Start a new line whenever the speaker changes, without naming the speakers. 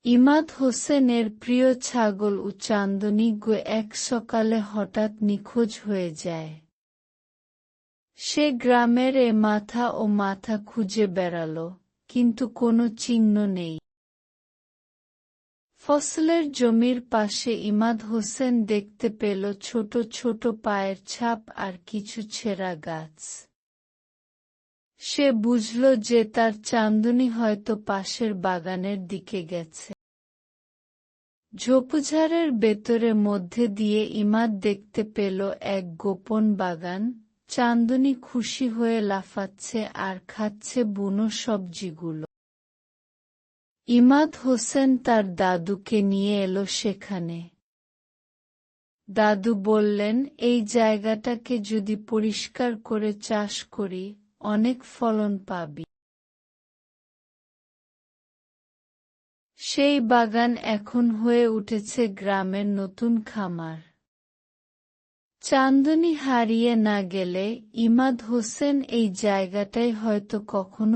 ইমাদ হোসেনের প্রিয় ছাগল চান্দনী এক সকালে হঠাৎ নিখোঁজ হয়ে যায়। সে গ্রামের মাথা ও মাথা খুঁজে বেড়াল, কিন্তু কোনো চিহ্ন নেই। ফসলের জমির পাশে ইমাদ হোসেন দেখতে পেল ছোট ছোট পায়ের ছাপ আর কিছু ছেঁড়া গাছ। সে বুঝল যে তার চান্দনী হয়তো পাশের বাগানের দিকে গেছে। ঝোপঝাড়ের ভেতরে মধ্যে দিয়ে ইমাদ দেখতে পেল এক গোপন বাগান। চান্দনী খুশি হয়ে লাফাচ্ছে আর খাচ্ছে বুনো সবজিগুলো। ইমাদ হোসেন তার দাদুকে নিয়ে এলো সেখানে। দাদু বললেন, এই জায়গাটাকে যদি পরিষ্কার করে চাষ করি, অনেক ফলন পাবি। সেই বাগান এখন হয়ে উঠেছে গ্রামের নতুন খামার। চান্দনী হারিয়ে না গেলে ইমাদ হোসেন এই জায়গাটায় হয়তো কখনো